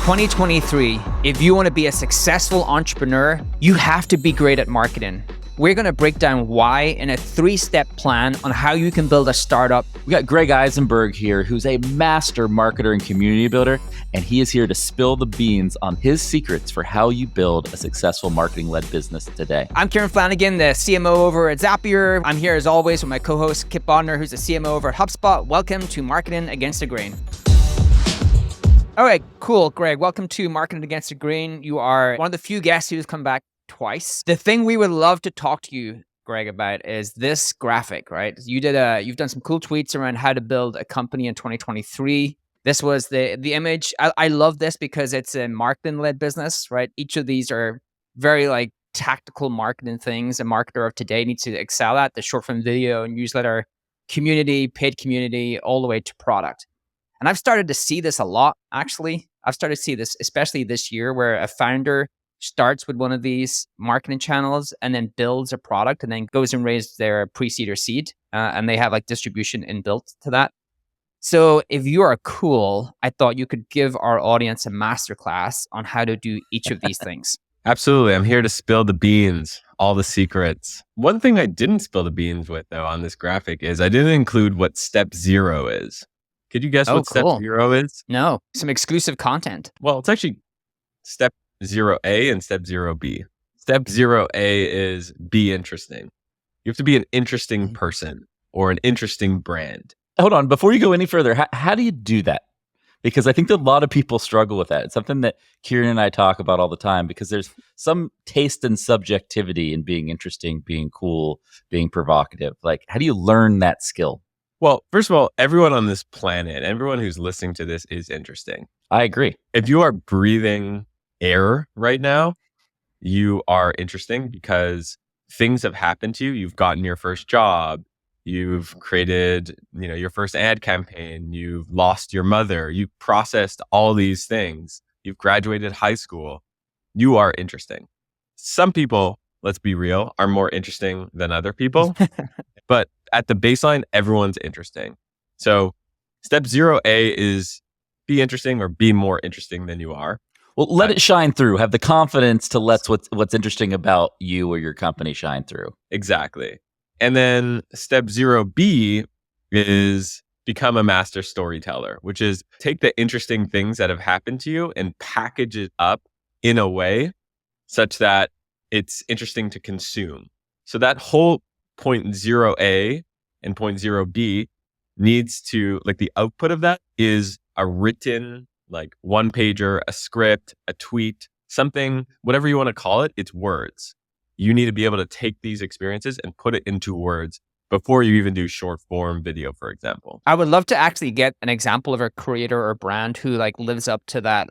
2023, if you want to be a successful entrepreneur, you have to be great at marketing. We're going to break down why in a 3-step plan on how you can build a startup. We got Greg Isenberg here, who's a master marketer and community builder, and he is here to spill the beans on his secrets for how you build a successful marketing-led business today. I'm Kieran Flanagan, the CMO over at Zapier. I'm here as always with my co-host Kipp who's the CMO over at HubSpot. Welcome to Marketing Against the Grain. All right, cool. Greg, welcome to Marketing Against the Grain. You are one of the few guests who's come back twice. The thing we would love to talk to you, Greg, about is this graphic, right? You've done some cool tweets around how to build a company in 2023. This was the image. I love this because it's a marketing-led business, right? Each of these are very tactical marketing things a marketer of today needs to excel at. The short form video, newsletter, community, paid community, all the way to product. And I've started to see this a lot, actually. I've started to see this, especially this year, where a founder starts with one of these marketing channels and then builds a product and then goes and raises their pre-seed or seed. And they have distribution inbuilt to that. So if you are cool, I thought you could give our audience a masterclass on how to do each of these things. Absolutely. I'm here to spill the beans, all the secrets. One thing I didn't spill the beans with, though, on this graphic is I didn't include what step 0 is. Could you guess what cool. step 0 is? No, some exclusive content. Well, it's actually step 0A and step 0B. Step 0A is be interesting. You have to be an interesting person or an interesting brand. Hold on, before you go any further, how do you do that? Because I think that a lot of people struggle with that. It's something that Kieran and I talk about all the time because there's some taste and subjectivity in being interesting, being cool, being provocative. How do you learn that skill? Well, first of all, everyone on this planet, everyone who's listening to this is interesting. I agree. If you are breathing air right now, you are interesting because things have happened to you. You've gotten your first job. You've created, your first ad campaign. You've lost your mother. You've processed all these things. You've graduated high school. You are interesting. Some people, let's be real, are more interesting than other people. But at the baseline, everyone's interesting. So step 0A is be interesting or be more interesting than you are. Well, let it shine through. Have the confidence to let what's interesting about you or your company shine through. Exactly. And then step 0B is become a master storyteller, which is take the interesting things that have happened to you and package it up in a way such that it's interesting to consume. So that whole point 0A and point 0B needs to, the output of that is a written, one pager, a script, a tweet, something, whatever you want to call it, it's words. You need to be able to take these experiences and put it into words before you even do short form video, for example. I would love to actually get an example of a creator or brand who lives up to that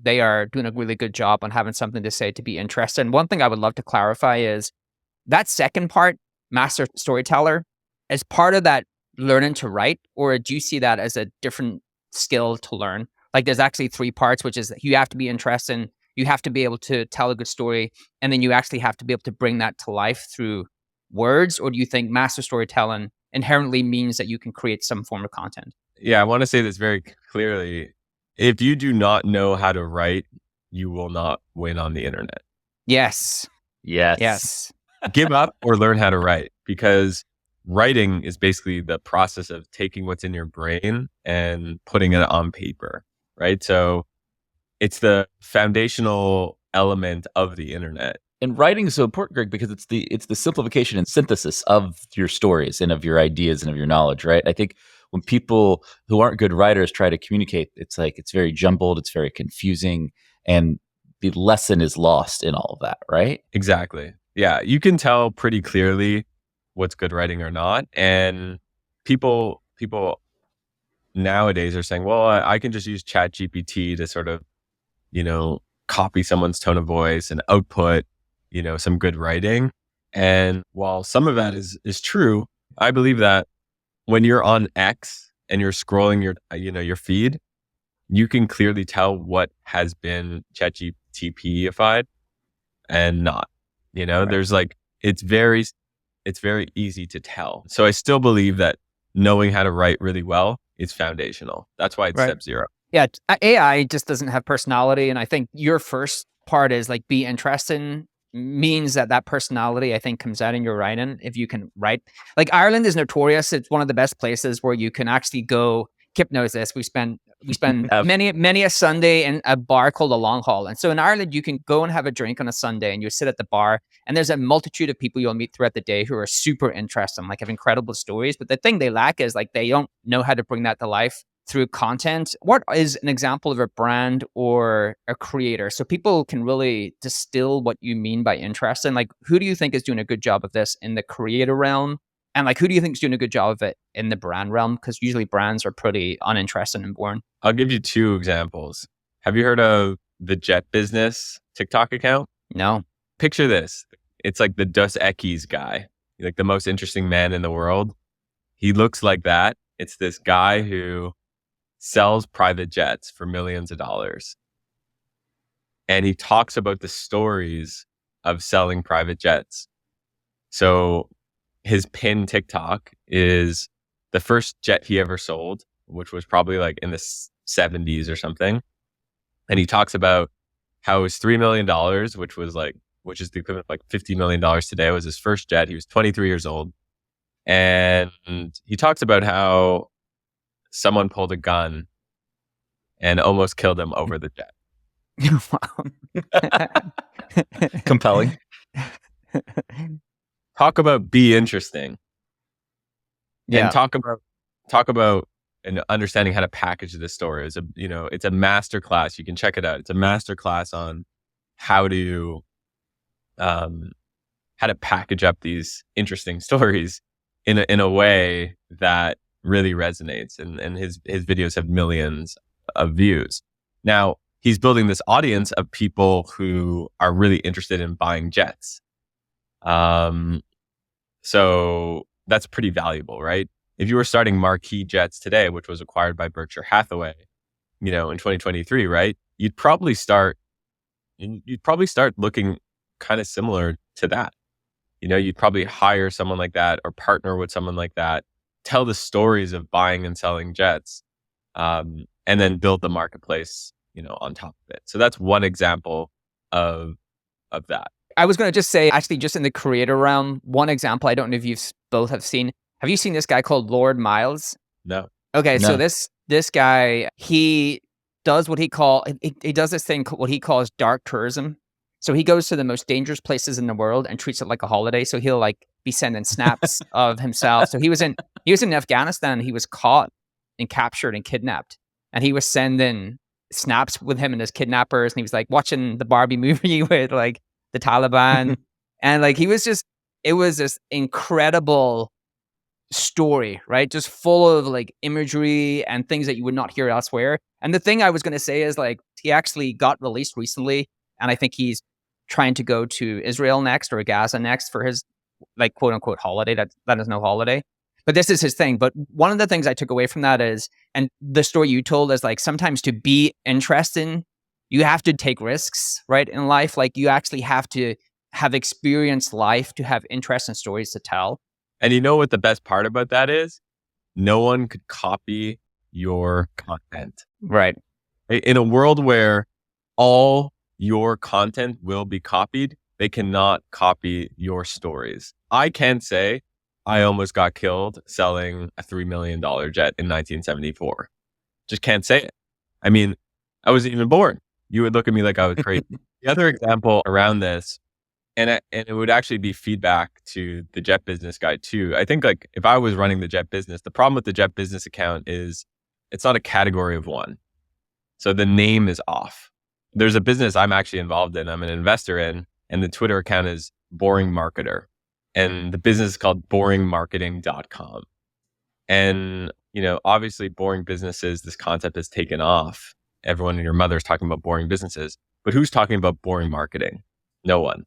they are doing a really good job on having something to say to be interested. And one thing I would love to clarify is that second part, master storyteller, as part of that learning to write, or do you see that as a different skill to learn? There's actually 3 parts, which is that you have to be interesting, you have to be able to tell a good story, and then you actually have to be able to bring that to life through words. Or do you think master storytelling inherently means that you can create some form of content? Yeah, I want to say this very clearly. If you do not know how to write, you will not win on the internet. Yes. Give up or learn how to write, because writing is basically the process of taking what's in your brain and putting it on paper, right? So it's the foundational element of the internet. And writing is so important, Greg, because it's the simplification and synthesis of your stories and of your ideas and of your knowledge, right? I think when people who aren't good writers try to communicate, it's very jumbled, it's very confusing, and the lesson is lost in all of that, right? Exactly. Yeah, you can tell pretty clearly what's good writing or not. And people nowadays are saying, well, I can just use ChatGPT to sort of, copy someone's tone of voice and output, some good writing. And while some of that is true, I believe that when you're on X and you're scrolling your feed, you can clearly tell what has been ChatGPT-ified and not. Right. There's it's very easy to tell. So I still believe that knowing how to write really well is foundational. That's why it's step 0. Yeah, AI just doesn't have personality. And I think your first part is like be interesting means that personality, I think, comes out in your writing. If you can write, like Ireland is notorious. It's one of the best places where you can actually go. Kip knows this. We spend Have- many a Sunday in a bar called the Long Hall. And so in Ireland, you can go and have a drink on a Sunday and you sit at the bar and there's a multitude of people you'll meet throughout the day who are super interesting, like have incredible stories. But the thing they lack is like they don't know how to bring that to life through content. What is an example of a brand or a creator? So people can really distill what you mean by interesting. Like, who do you think is doing a good job of this in the creator realm? And like, who do you think is doing a good job of it in the brand realm? Because usually brands are pretty uninteresting and boring. I'll give you two examples. Have you heard of the Jet Business TikTok account? No. Picture this. It's like the Dos Equis guy, like the most interesting man in the world. He looks like that. It's this guy who sells private jets for millions of dollars. And he talks about the stories of selling private jets. So his pin TikTok is the first jet he ever sold, which was probably like in the 70s or something. And he talks about how it was $3 million, which is the equivalent of like $50 million today. It was his first jet. He was 23 years old. And he talks about how someone pulled a gun and almost killed him over the jet. Compelling. Talk about be interesting. Yeah. And talk about and understanding how to package this story. It's a masterclass. You can check it out. It's a masterclass on how to package up these interesting stories in a way that really resonates. And his videos have millions of views. Now, he's building this audience of people who are really interested in buying jets. So that's pretty valuable, right? If you were starting Marquis Jets today, which was acquired by Berkshire Hathaway, in 2023, right? You'd probably start looking kind of similar to that. You'd probably hire someone like that or partner with someone like that, tell the stories of buying and selling jets, and then build the marketplace, on top of it. So that's one example of that. I was going to just say, actually, just in the creator realm, one example, I don't know if you both have seen. Have you seen this guy called Lord Miles? No. Okay, No. so this guy, he does what he does this thing, what he calls dark tourism. So he goes to the most dangerous places in the world and treats it like a holiday. So he'll like be sending snaps of himself. So he was in Afghanistan. He was caught and captured and kidnapped, and he was sending snaps with him and his kidnappers, and he was like watching the Barbie movie with like the Taliban, and like it was this incredible story, right? Just full of like imagery and things that you would not hear elsewhere. And the thing I was going to say is like he actually got released recently, and I think he's trying to go to Israel next or Gaza next for his like quote unquote holiday. That is no holiday, but this is his thing. But one of the things I took away from that is, and the story you told is like sometimes to be interesting, you have to take risks, right? In life, like you actually have to have experienced life to have interesting stories to tell. And you know what the best part about that is? No one could copy your content. Right. In a world where all your content will be copied, they cannot copy your stories. I can say I almost got killed selling a $3 million jet in 1974. Just can't say it. I mean, I wasn't even born. You would look at me like I was crazy. The other example around this, and it would actually be feedback to the Jet Business guy too. I think like if I was running the Jet Business, the problem with the Jet Business account is it's not a category of one. So the name is off. There's a business I'm actually involved in, I'm an investor in, and the Twitter account is Boring Marketer. And the business is called boringmarketing.com. And, obviously boring businesses, this concept has taken off. Everyone and your mother is talking about boring businesses, but who's talking about boring marketing? No one.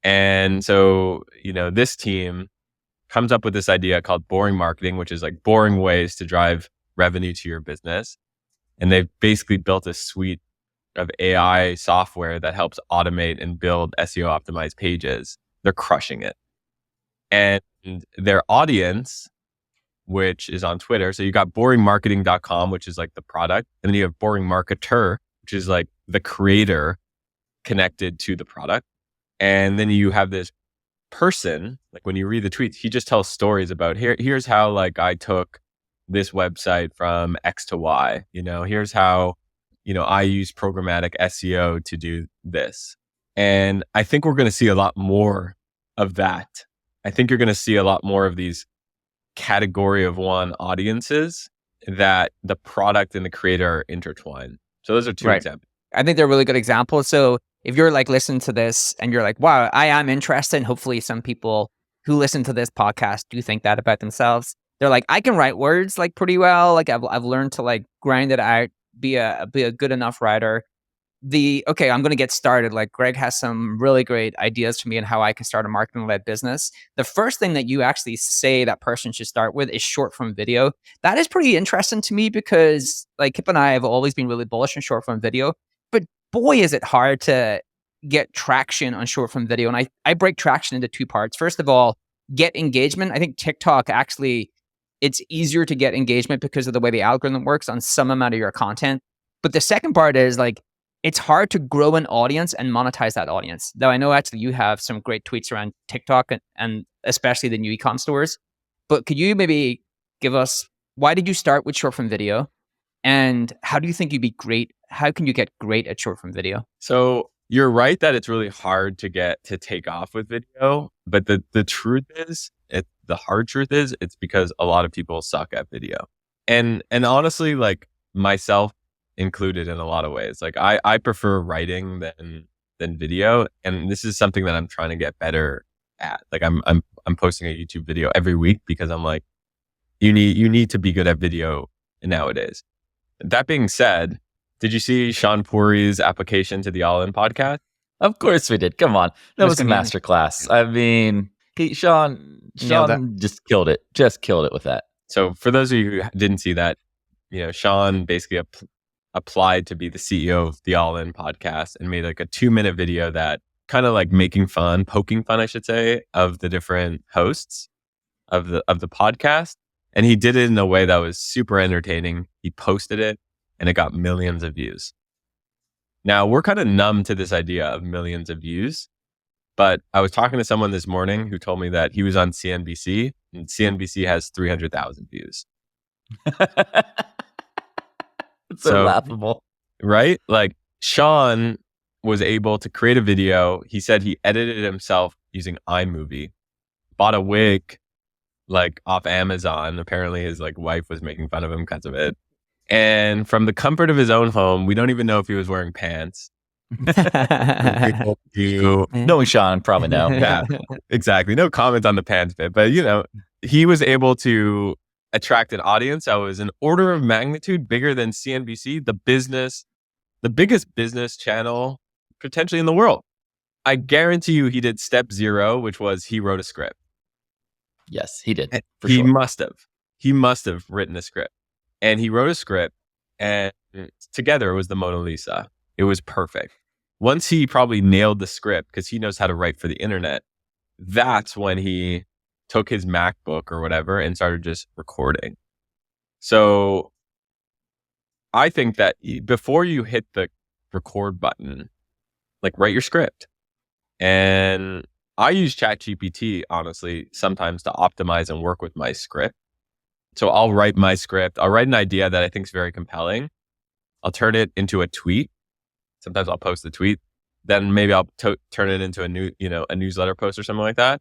And so, this team comes up with this idea called boring marketing, which is like boring ways to drive revenue to your business. And they've basically built a suite of AI software that helps automate and build SEO optimized pages. They're crushing it. And their audience which is on Twitter. So you got boringmarketing.com, which is like the product. And then you have Boring Marketer, which is like the creator connected to the product. And then you have this person, like when you read the tweets, he just tells stories about here's how like I took this website from X to Y, here's how, I use programmatic SEO to do this. And I think we're going to see a lot more of that. I think you're going to see a lot more of these category of one audiences that the product and the creator are intertwined. So those are two examples. I think they're really good examples. So if you're like listening to this and you're like, wow, I am interested, and hopefully some people who listen to this podcast do think that about themselves. They're like, I can write words like pretty well. Like I've learned to like grind it out, be a good enough writer. I'm going to get started. Like Greg has some really great ideas for me on how I can start a marketing-led business. The first thing that you actually say that person should start with is short form video. That is pretty interesting to me because like Kipp and I have always been really bullish on short form video, but boy, is it hard to get traction on short form video. And I break traction into two parts. First of all, get engagement. I think TikTok actually, it's easier to get engagement because of the way the algorithm works on some amount of your content. But the second part is like, it's hard to grow an audience and monetize that audience. Though I know actually you have some great tweets around TikTok and especially the new e-com stores. But could you maybe give us, why did you start with short form video? And how do you think you'd be great? How can you get great at short form video? So you're right that it's really hard to get to take off with video. But the truth is, the hard truth is, it's because a lot of people suck at video. And honestly, like myself included in a lot of ways. Like I prefer writing than video. And this is something that I'm trying to get better at. Like I'm posting a YouTube video every week because I'm like, you need to be good at video nowadays. That being said, did you see Sean Puri's application to the All In podcast? Of course we did. Come on. That was a masterclass. I mean, Sean just killed it. Just killed it with that. So for those of you who didn't see that, Sean basically applied to be the CEO of the All In podcast and made like a 2-minute video that kind of like poking fun, I should say, of the different hosts of the podcast. And he did it in a way that was super entertaining. He posted it and it got millions of views. Now we're kind of numb to this idea of millions of views, but I was talking to someone this morning who told me that he was on CNBC and CNBC has 300,000 views. It's so laughable. Right? Like Sean was able to create a video. He said he edited it himself using iMovie, bought a wig like off Amazon. Apparently his like wife was making fun of him because of it. And from the comfort of his own home, we don't even know if he was wearing pants. Knowing Sean, probably no. Yeah, exactly. No comment on the pants bit, but he was able to attract an audience that was an order of magnitude bigger than CNBC, the biggest business channel potentially in the world. I guarantee you he did step 0, which was he wrote a script. Yes, he did. He must have written a script. And he wrote a script and together it was the Mona Lisa. It was perfect. Once he probably nailed the script because he knows how to write for the internet, that's when he took his MacBook or whatever and started just recording. So I think that before you hit the record button, like write your script. And I use ChatGPT, honestly, sometimes to optimize and work with my script. So I'll write my script. I'll write an idea that I think is very compelling. I'll turn it into a tweet. Sometimes I'll post the tweet. Then maybe I'll turn it into a newsletter post or something like that.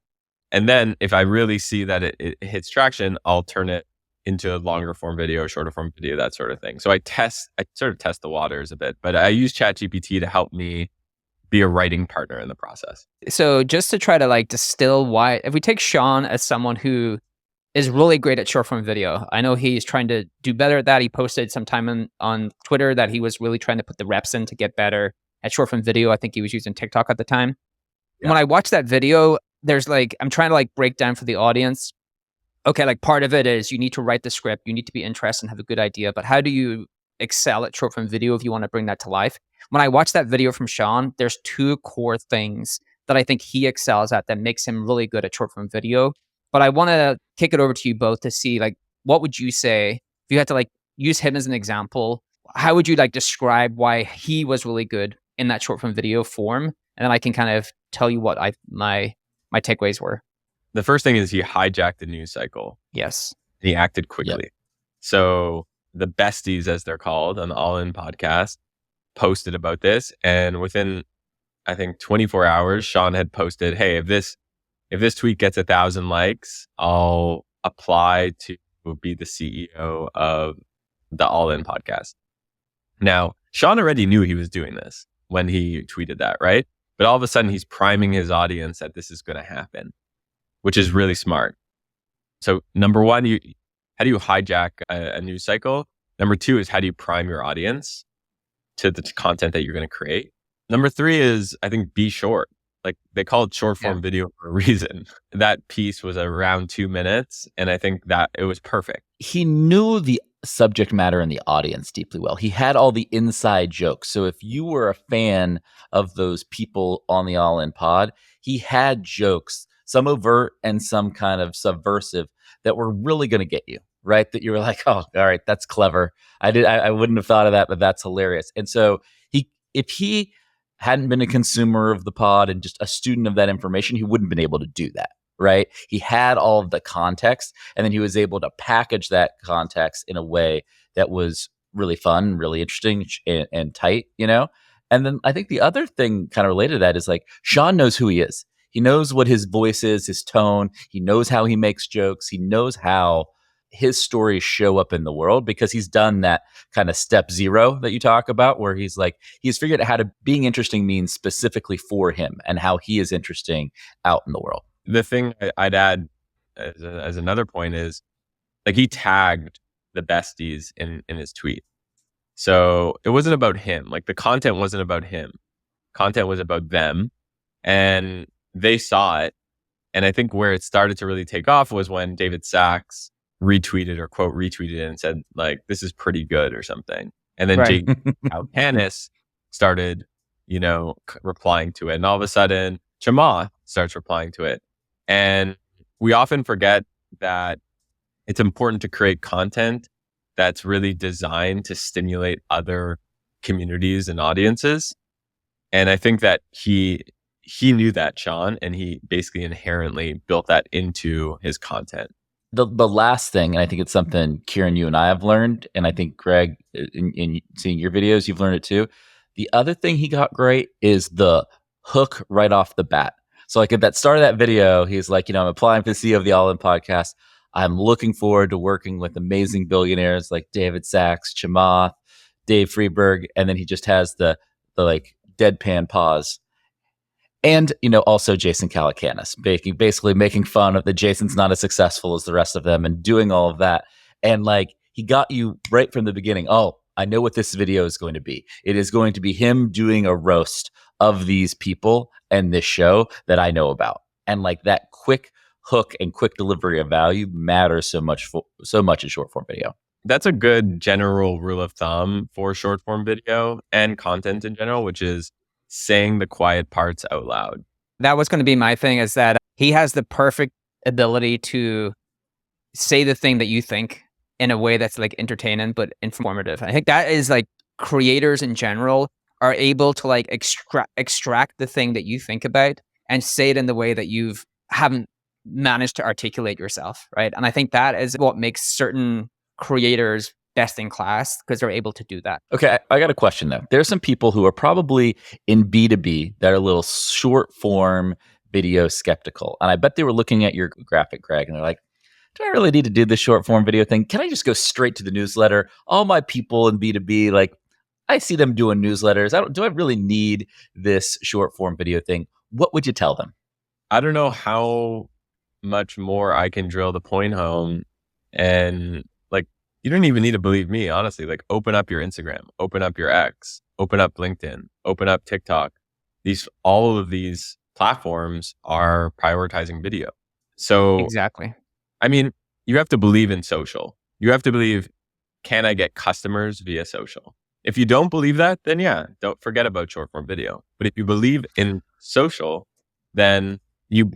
And then if I really see that it hits traction, I'll turn it into a longer form video, shorter form video, that sort of thing. So I sort of test the waters a bit, but I use ChatGPT to help me be a writing partner in the process. So just to try to like distill why, if we take Sean as someone who is really great at short form video, I know he's trying to do better at that. He posted sometime on Twitter that he was really trying to put the reps in to get better at short form video. I think he was using TikTok at the time. Yeah. When I watched that video, there's like, I'm trying to like break down for the audience. Okay, like part of it is you need to write the script, you need to be interested and have a good idea, but how do you excel at short form video if you want to bring that to life? When I watched that video from Sean, there's 2 core things that I think he excels at that makes him really good at short form video. But I want to kick it over to you both to see, like, what would you say if you had to like use him as an example? How would you like describe why he was really good in that short form video form? And then I can kind of tell you what my takeaways were. The first thing is he hijacked the news cycle. Yes. He acted quickly. Yep. So the besties, as they're called on the All In podcast, posted about this. And within, I think, 24 hours, Sean had posted, hey, if this tweet gets 1,000 likes, I'll apply to be the CEO of the All In podcast. Now, Sean already knew he was doing this when he tweeted that, right? But all of a sudden, he's priming his audience that this is going to happen, which is really smart. So number one, how do you hijack a news cycle? Number two is how do you prime your audience to the content that you're going to create? Number three is, I think, be short. Like they call it short form video for a reason. That piece was around 2 minutes. And I think that it was perfect. He knew the subject matter and the audience deeply well. He had all the inside jokes. So if you were a fan of those people on the All In pod, he had jokes, some overt and some kind of subversive, that were really going to get you, right? That you were like, oh, all right, that's clever. I wouldn't have thought of that, but that's hilarious. And so if he hadn't been a consumer of the pod and just a student of that information, he wouldn't have been able to do that, right? He had all of the context, and then he was able to package that context in a way that was really fun, really interesting, and tight, you know? And then I think the other thing kind of related to that is like, Sean knows who he is. He knows what his voice is, his tone. He knows how he makes jokes. He knows how his stories show up in the world because he's done that kind of step zero that you talk about, where he's figured out how to being interesting means specifically for him and how he is interesting out in the world. The thing I'd add as another point is like he tagged the besties in his tweet. So it wasn't about him. Like the content wasn't about him. Content was about them. And they saw it. And I think where it started to really take off was when David Sachs retweeted or quote retweeted it and said like, this is pretty good or something. And then Right. Jake Alcanis started, replying to it. And all of a sudden, Chamath starts replying to it. And we often forget that it's important to create content that's really designed to stimulate other communities and audiences. And I think that he knew that, Sean, and he basically inherently built that into his content. The last thing, and I think it's something, Kieran, you and I have learned, and I think, Greg, in seeing your videos, you've learned it too. The other thing he got great is the hook right off the bat. So like at that start of that video, he's like, I'm applying for the CEO of the All In podcast. I'm looking forward to working with amazing billionaires like David Sachs, Chamath, Dave Freeberg, and then he just has the like deadpan pause. And, also Jason Calacanis, basically making fun of that Jason's not as successful as the rest of them and doing all of that. And like, he got you right from the beginning. Oh, I know what this video is going to be. It is going to be him doing a roast of these people and this show that I know about. And like that quick hook and quick delivery of value matters so much in short form video. That's a good general rule of thumb for short form video and content in general, which is saying the quiet parts out loud. That was going to be my thing, is that he has the perfect ability to say the thing that you think in a way that's like entertaining but informative. I think that is like creators in general are able to like extract the thing that you think about and say it in the way that you haven't managed to articulate yourself, right? And I think that is what makes certain creators best in class, because they're able to do that. Okay, I got a question though. There's some people who are probably in B2B that are a little short form video skeptical. And I bet they were looking at your graphic, Greg, and they're like, do I really need to do this short form video thing? Can I just go straight to the newsletter? All my people in B2B, like I see them doing newsletters. Do I really need this short form video thing? What would you tell them? I don't know how much more I can drill the point home. And like, you don't even need to believe me, honestly. Like, open up your Instagram, open up your X, open up LinkedIn, open up TikTok. All of these platforms are prioritizing video. So Exactly. I mean, you have to believe in social. You have to believe, can I get customers via social? If you don't believe that, then yeah, don't forget about short form video. But if you believe in social, then you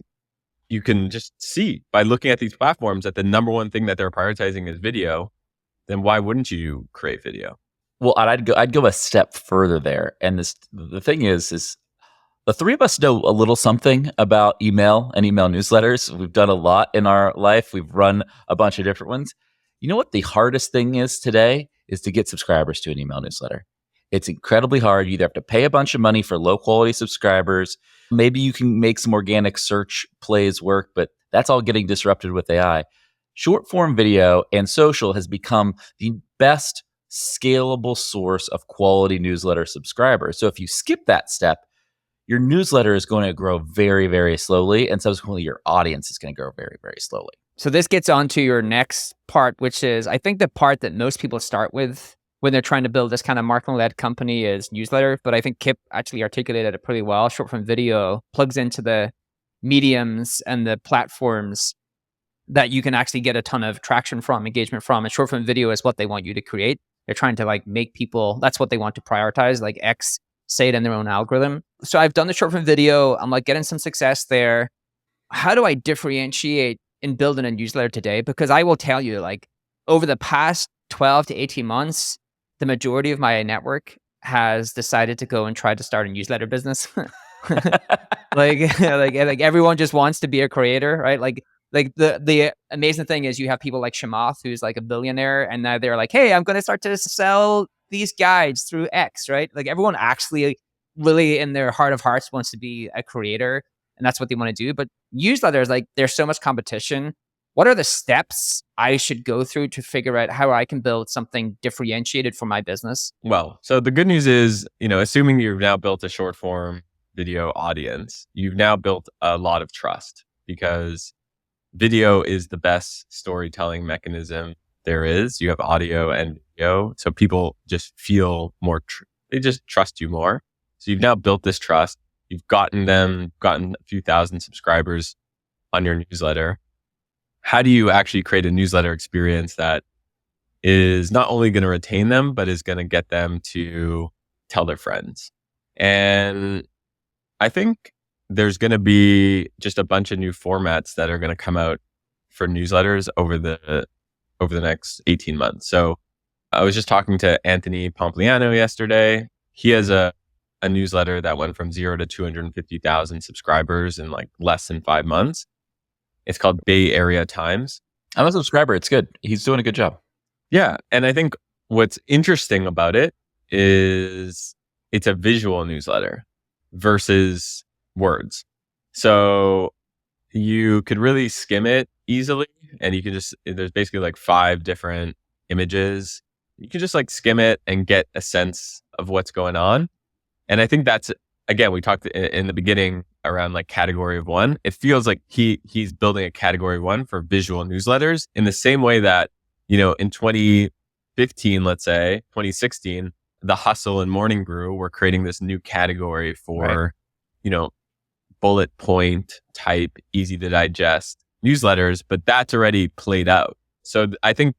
you can just see by looking at these platforms that the number one thing that they're prioritizing is video, then why wouldn't you create video? Well, I'd go a step further there. And the thing is the three of us know a little something about email and email newsletters. We've done a lot in our life. We've run a bunch of different ones. You know what the hardest thing is today is to get subscribers to an email newsletter. It's incredibly hard. You either have to pay a bunch of money for low quality subscribers. Maybe you can make some organic search plays work, but that's all getting disrupted with AI. Short form video and social has become the best scalable source of quality newsletter subscribers. So if you skip that step, your newsletter is going to grow very, very slowly, and subsequently your audience is going to grow very, very slowly. So this gets on to your next part, which is, I think, the part that most people start with when they're trying to build this kind of marketing-led company is newsletter. But I think Kipp actually articulated it pretty well. Short form video plugs into the mediums and the platforms that you can actually get a ton of traction from, engagement from. And short form video is what they want you to create. They're trying to like make people, that's what they want to prioritize, like X, say it in their own algorithm. So I've done the short form video. I'm like getting some success there. How do I differentiate in building a newsletter today? Because I will tell you, like over the past 12 to 18 months, the majority of my network has decided to go and try to start a newsletter business. like everyone just wants to be a creator, right? Like the amazing thing is you have people like Shamath, who's like a billionaire, and now they're like, hey, I'm going to start to sell these guides through X, right? Like everyone actually really in their heart of hearts wants to be a creator, and that's what they want to do. But newsletters, like there's so much competition. What are the steps I should go through to figure out how I can build something differentiated for my business? Well, so the good news is, assuming you've now built a short form video audience, you've now built a lot of trust, because video is the best storytelling mechanism there is. You have audio and video, so people just feel more, they just trust you more. So you've now built this trust. You've gotten a few thousand subscribers on your newsletter. How do you actually create a newsletter experience that is not only going to retain them, but is going to get them to tell their friends? And I think there's going to be just a bunch of new formats that are going to come out for newsletters over the next 18 months. So I was just talking to Anthony Pompliano yesterday. He has a newsletter that went from 0 to 250,000 subscribers in like less than 5 months. It's called Bay Area Times. I'm a subscriber. It's good. He's doing a good job. Yeah. And I think what's interesting about it is it's a visual newsletter versus words. So you could really skim it easily, and you can there's basically like 5 different images. You can just like skim it and get a sense of what's going on. And I think that's, again, we talked in the beginning around like category of one. It feels like he's building a category 1 for visual newsletters in the same way that, in 2015, let's say 2016, The Hustle and Morning Brew were creating this new category for, right, bullet point type, easy to digest newsletters, but that's already played out. So I think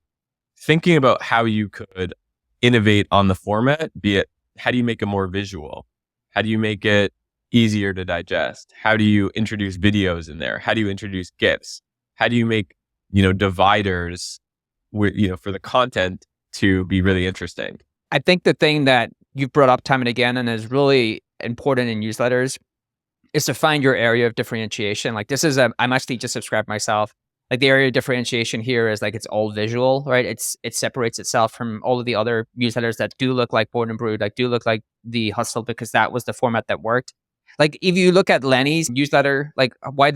thinking about how you could innovate on the format, be it, how do you make it more visual? How do you make it easier to digest? How do you introduce videos in there? How do you introduce GIFs? How do you make, dividers for the content to be really interesting? I think the thing that you've brought up time and again and is really important in newsletters is to find your area of differentiation. Like I'm actually just subscribed myself. Like the area of differentiation here is like it's all visual, right? It separates itself from all of the other newsletters that do look like Board and Brewed, like do look like The Hustle, because that was the format that worked. Like if you look at Lenny's newsletter, like why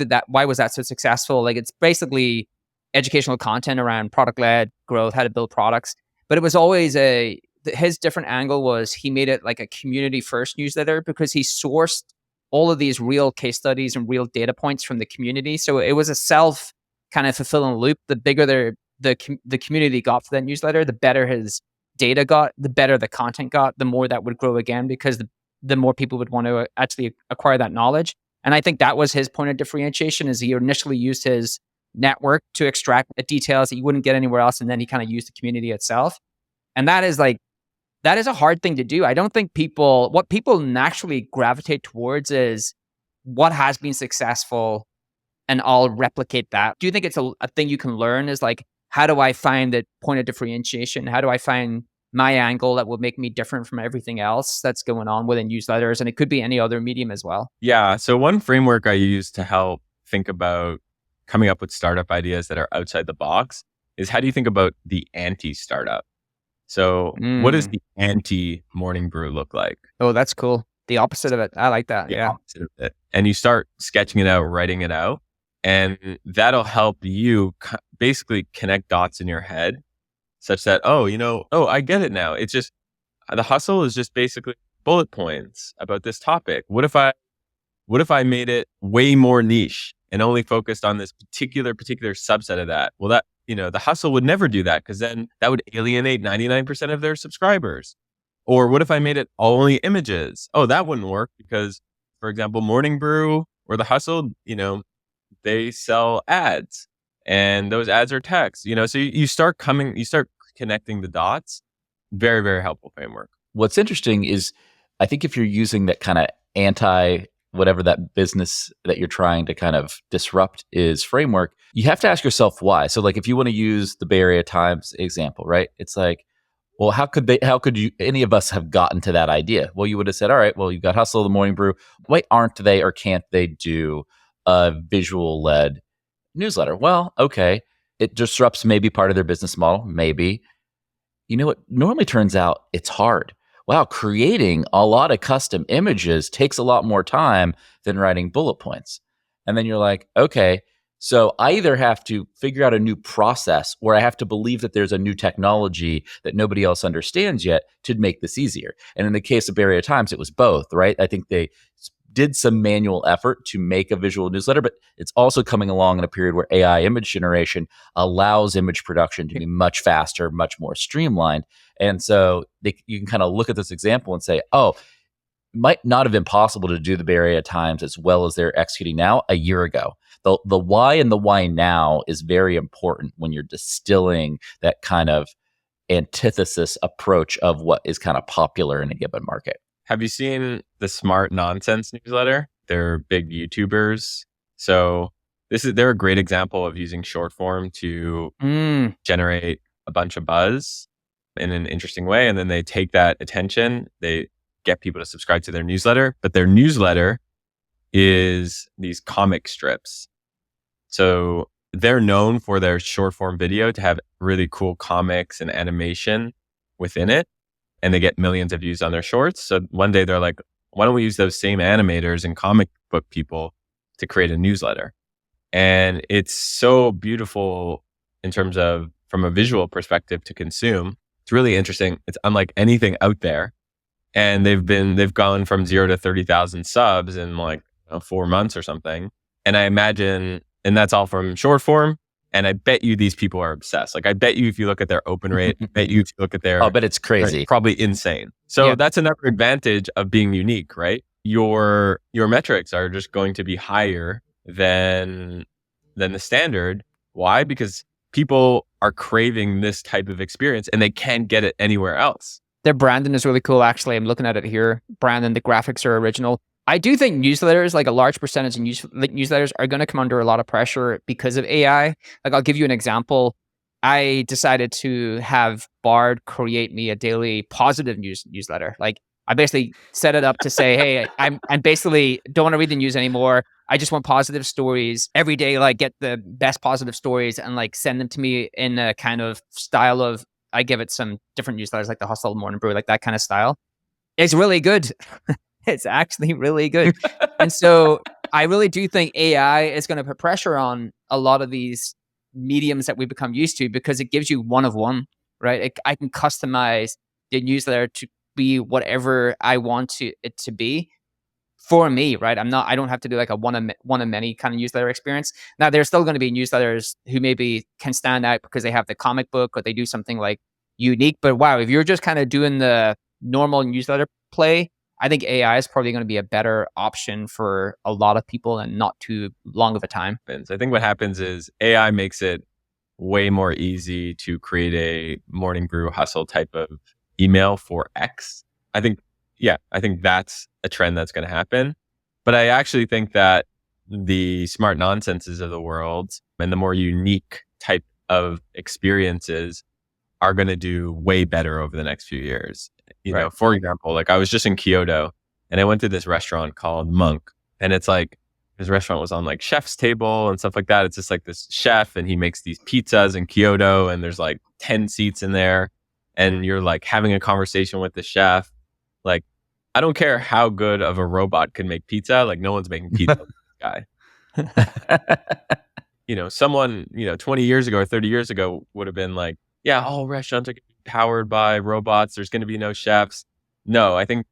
was that so successful? Like it's basically educational content around product-led growth, how to build products. But it was always his different angle was he made it like a community first newsletter because he sourced all of these real case studies and real data points from the community. So it was a self kind of fulfilling loop. The bigger the community got for that newsletter, the better his data got, the better the content got, the more that would grow again, because the more people would want to actually acquire that knowledge. And I think that was his point of differentiation, is he initially used his network to extract details that you wouldn't get anywhere else. And then he kind of used the community itself. And that is a hard thing to do. I don't think what people naturally gravitate towards is what has been successful and I'll replicate that. Do you think it's a thing you can learn, is like, how do I find the point of differentiation? How do I find my angle that will make me different from everything else that's going on within newsletters? And it could be any other medium as well. Yeah. So one framework I use to help think about coming up with startup ideas that are outside the box is, how do you think about the anti-startup? So what does the anti-morning brew look like? Oh, that's cool. The opposite of it. I like that. The opposite of it. And you start sketching it out, writing it out, and that'll help you basically connect dots in your head such that, I get it now. It's just, the hustle is just basically bullet points about this topic. What if I made it way more niche and only focused on this particular subset of that? Well, that, the hustle would never do that, because then that would alienate 99% of their subscribers. Or what if I made it only images? Oh, that wouldn't work, because, for example, Morning Brew or the hustle, they sell ads, and those ads are text, so you start connecting the dots. Very, very helpful framework. What's interesting is, I think if you're using that kind of anti whatever that business that you're trying to kind of disrupt is framework, you have to ask yourself why. So like, if you want to use the Bay Area Times example, right? It's like, well, how could any of us have gotten to that idea? Well, you would have said, all right, well, you've got Hustle, the Morning Brew. Why aren't they, or can't they do a visual led newsletter? Well, okay. It disrupts maybe part of their business model. Maybe. You know what normally turns out? It's hard. Wow, creating a lot of custom images takes a lot more time than writing bullet points. And then you're like, okay, so I either have to figure out a new process, or I have to believe that there's a new technology that nobody else understands yet to make this easier. And in the case of Bay Area Times, it was both, right? I think they did some manual effort to make a visual newsletter, but it's also coming along in a period where AI image generation allows image production to be much faster, much more streamlined. And so you can kind of look at this example and say, oh, it might not have been possible to do the Bay Area Times as well as they're executing now a year ago. The why and the why now is very important when you're distilling that kind of antithesis approach of what is kind of popular in a given market. Have you seen the Smart Nonsense newsletter? They're big YouTubers. So they're a great example of using short form to generate a bunch of buzz in an interesting way. And then they take that attention, they get people to subscribe to their newsletter, but their newsletter is these comic strips. So they're known for their short form video to have really cool comics and animation within it. And they get millions of views on their shorts. So one day they're like, why don't we use those same animators and comic book people to create a newsletter? And it's so beautiful in terms of, from a visual perspective, to consume. It's really interesting. It's unlike anything out there. And they've gone from 0 to 30,000 subs in like 4 months or something. And I imagine, and that's all from short form. And I bet you these people are obsessed. Like, I bet you if you look at their open rate, I bet you if you look at their... Oh, but it's crazy. Probably insane. So that's another advantage of being unique, right? Your metrics are just going to be higher than the standard. Why? Because people are craving this type of experience and they can't get it anywhere else. Their branding is really cool, actually. I'm looking at it here. Branding, the graphics are original. I do think newsletters, like a large percentage of newsletters, are going to come under a lot of pressure because of AI. Like, I'll give you an example. I decided to have Bard create me a daily positive newsletter. Like, I basically set it up to say, hey, I'm basically don't want to read the news anymore. I just want positive stories every day. Like, get the best positive stories and like send them to me in a kind of style of, I give it some different newsletters like the Hustle, Morning Brew, like that kind of style. It's really good. It's actually really good. And so I really do think AI is going to put pressure on a lot of these mediums that we become used to, because it gives you one of one, right? I can customize the newsletter to be whatever I want it to be for me, right? I don't have to do like a one of many kind of newsletter experience. Now, there's still going to be newsletters who maybe can stand out because they have the comic book or they do something like unique. But wow, if you're just kind of doing the normal newsletter play, I think AI is probably going to be a better option for a lot of people and not too long of a time. I think what happens is AI makes it way more easy to create a Morning Brew Hustle type of email for X. I think that's a trend that's going to happen. But I actually think that the smart nonsenses of the world and the more unique type of experiences are going to do way better over the next few years. You know, for example, like I was just in Kyoto and I went to this restaurant called Monk, and it's like his restaurant was on like chef's table and stuff like that. It's just like this chef and he makes these pizzas in Kyoto and there's like 10 seats in there and you're like having a conversation with the chef. Like, I don't care how good of a robot can make pizza. Like, no one's making pizza with this guy. You know, someone, 20 years ago or 30 years ago would have been like, yeah, all restaurants are going to be powered by robots. There's going to be no chefs. No, I think,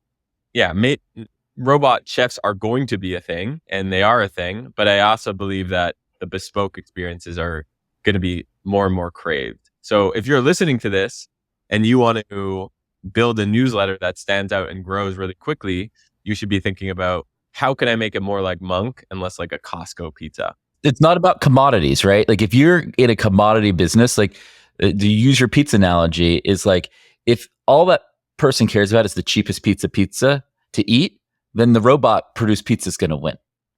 robot chefs are going to be a thing, and they are a thing. But I also believe that the bespoke experiences are going to be more and more craved. So if you're listening to this and you want to build a newsletter that stands out and grows really quickly, you should be thinking about how can I make it more like Monk and less like a Costco pizza? It's not about commodities, right? Like if you're in a commodity business, like to use your pizza analogy, is like if all that person cares about is the cheapest pizza to eat, then the robot produced pizza is going to win,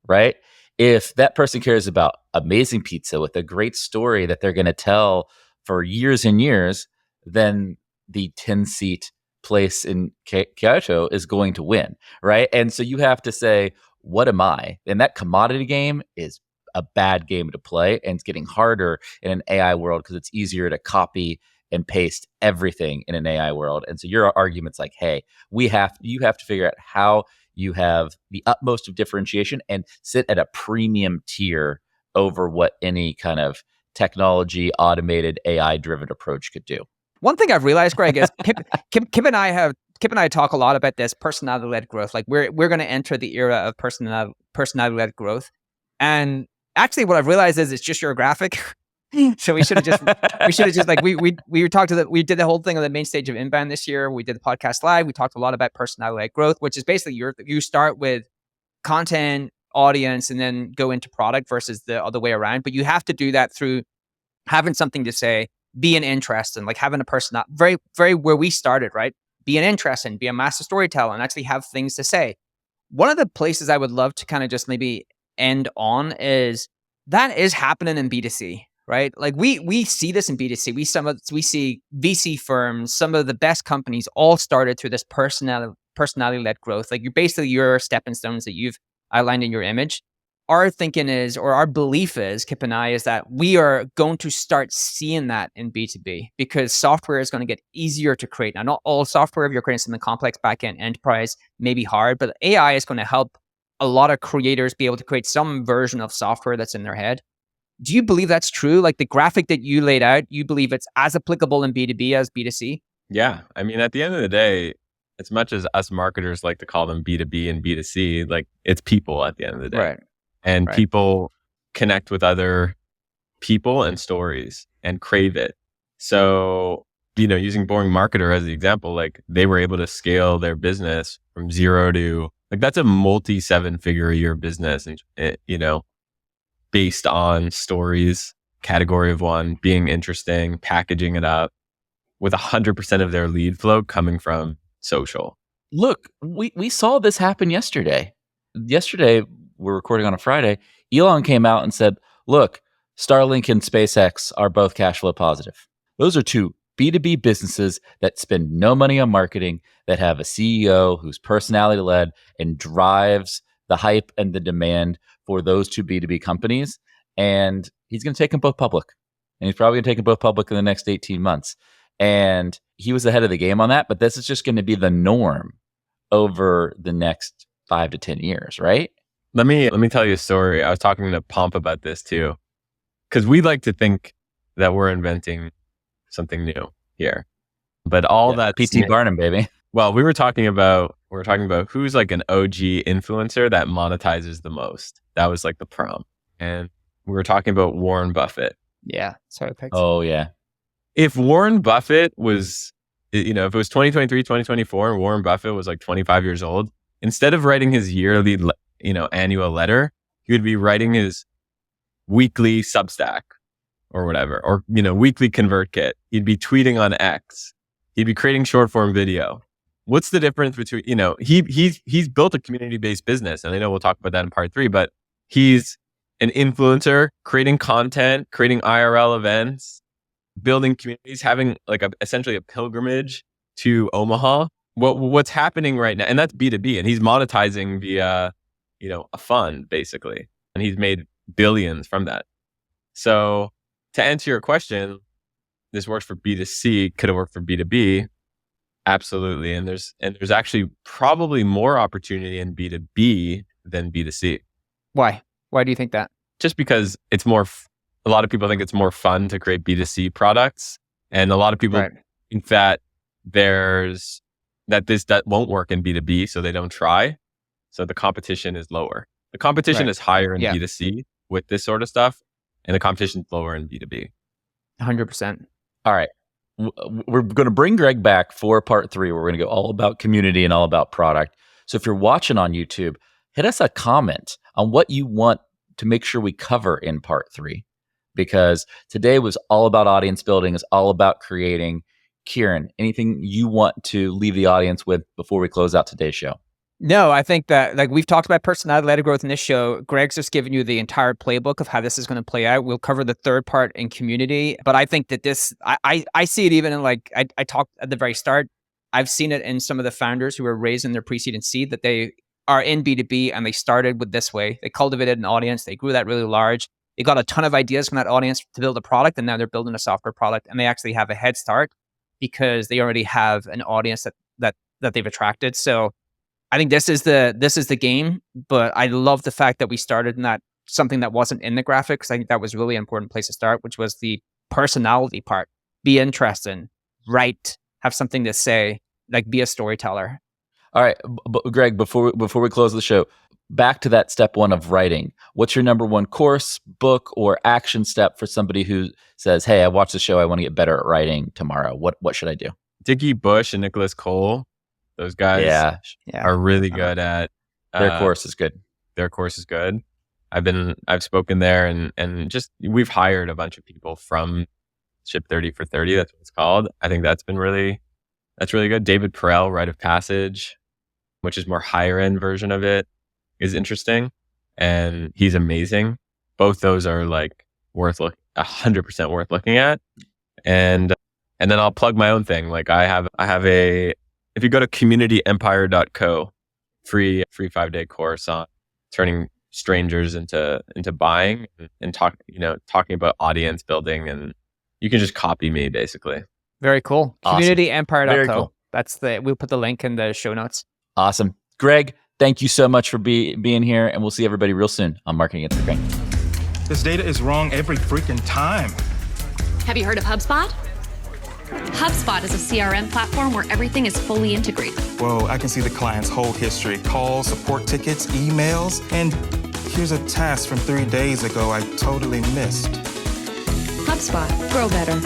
right? If that person cares about amazing pizza with a great story that they're going to tell for years and years, then the 10-seat place in Kyoto is going to win, right? And so you have to say, what am I? And that commodity game is a bad game to play, and it's getting harder in an AI world because it's easier to copy and paste everything in an AI world. And so your argument's like, hey, you have to figure out how you have the utmost of differentiation and sit at a premium tier over what any kind of technology, automated, AI-driven approach could do. One thing I've realized, Greg, is Kipp and I talk a lot about this personality-led growth. Like we're going to enter the era of personality-led growth. And actually what I've realized is it's just your graphic. So we should have just like we did the whole thing on the main stage of Inbound this year. We did the podcast live. We talked a lot about personality-led growth, which is basically you start with content, audience, and then go into product versus the other way around. But you have to do that through having something to say, be an interest, and like having a person very, very where we started, right? Be an interest and be a master storyteller and actually have things to say. One of the places I would love to kind of just maybe end on is that is happening in B2C. Right? Like we see this in B2C. We see VC firms, some of the best companies all started through this personality-led growth. Like your stepping stones that you've outlined in your image. Our thinking is, or our belief is, Kipp and I, is that we are going to start seeing that in B2B because software is going to get easier to create. Now, not all software, if you're creating something complex, back-end enterprise, may be hard, but AI is going to help a lot of creators be able to create some version of software that's in their head. Do you believe that's true? Like the graphic that you laid out, you believe it's as applicable in B2B as B2C? Yeah. I mean, at the end of the day, as much as us marketers like to call them B2B and B2C, like it's people at the end of the day. Right. And people connect with other people and stories and crave it. So, using Boring Marketer as the example, like they were able to scale their business from 0 to like, that's a multi 7-figure a year business. And, based on stories, category of one, being interesting, packaging it up with 100% of their lead flow coming from social. Look, we saw this happen yesterday. Yesterday, we're recording on a Friday. Elon came out and said, look, Starlink and SpaceX are both cash flow positive. Those are two B2B businesses that spend no money on marketing, that have a CEO who's personality led and drives the hype and the demand for those two B2B companies. And he's going to take them both public. And he's probably going to take them both public in the next 18 months. And he was ahead of the game on that. But this is just going to be the norm over the next 5 to 10 years, right? Let me tell you a story. I was talking to Pomp about this too. Because we like to think that we're inventing something new here. But that P.T. Barnum, baby. Well, we were talking about who's like an OG influencer that monetizes the most. That was like the prompt. And we were talking about Warren Buffett. Yeah. Sorry, Pix. Oh, yeah. If Warren Buffett was, if it was 2023, 2024, and Warren Buffett was like 25 years old, instead of writing his yearly, annual letter, he would be writing his weekly Substack or whatever, or, weekly ConvertKit. He'd be tweeting on X. He'd be creating short form video. What's the difference between, he's built a community-based business, and I know we'll talk about that in part 3, but He's an influencer, creating content, creating IRL events, building communities, having like essentially a pilgrimage to Omaha. What's happening right now, and that's B2B, and he's monetizing via, a fund basically, and he's made billions from that. So to answer your question, this works for B2C. Could it work for B2B? Absolutely. And there's actually probably more opportunity in B2B than B2C. Why? Why do you think that? Just because it's more, a lot of people think it's more fun to create B2C products. And a lot of people think that that won't work in B2B, so they don't try. So the competition is lower. The competition is higher in B2C with this sort of stuff, and the competition is lower in B2B. 100%. All right. We're going to bring Greg back for part 3, where we're going to go all about community and all about product. So if you're watching on YouTube, hit us a comment on what you want to make sure we cover in part 3, because today was all about audience building, is all about creating. Kieran, anything you want to leave the audience with before we close out today's show? No, I think that like we've talked about personality-led growth in this show. Greg's just given you the entire playbook of how this is going to play out. We'll cover the third part in community, but I think that this, I see it even in like, I talked at the very start. I've seen it in some of the founders who were raised in their pre-seed and seed, that they are in B2B and they started with this way. They cultivated an audience. They grew that really large. They got a ton of ideas from that audience to build a product, and now they're building a software product, and they actually have a head start because they already have an audience that they've attracted. So I think this is the game, but I love the fact that we started in that something that wasn't in the graphics. I think that was really an important place to start, which was the personality part. Be interesting, write, have something to say, like be a storyteller. All right, Greg, before we close the show, back to that step 1 of writing. What's your number 1 course, book, or action step for somebody who says, "Hey, I watched the show. I want to get better at writing tomorrow. What should I do?" Dickie Bush and Nicholas Cole. Those guys are really good at their course is good. Their course is good. I've spoken there and just we've hired a bunch of people from Ship 30 for 30. That's what it's called. I think that's really good. David Perel, Rite of Passage, which is more higher end version of it, is interesting, and he's amazing. Both those are like 100% worth looking at. And then I'll plug my own thing. Like I have if you go to communityempire.co, free 5-day course on turning strangers into buying and talking about audience building, and you can just copy me basically. Very cool. Awesome. Communityempire.co. Very cool. We'll put the link in the show notes. Awesome. Greg, thank you so much for being here, and we'll see everybody real soon on Marketing Against the Grain. This data is wrong every freaking time. Have you heard of HubSpot? HubSpot is a CRM platform where everything is fully integrated. Whoa, I can see the client's whole history, calls, support tickets, emails, and here's a task from 3 days ago I totally missed. HubSpot. Grow better.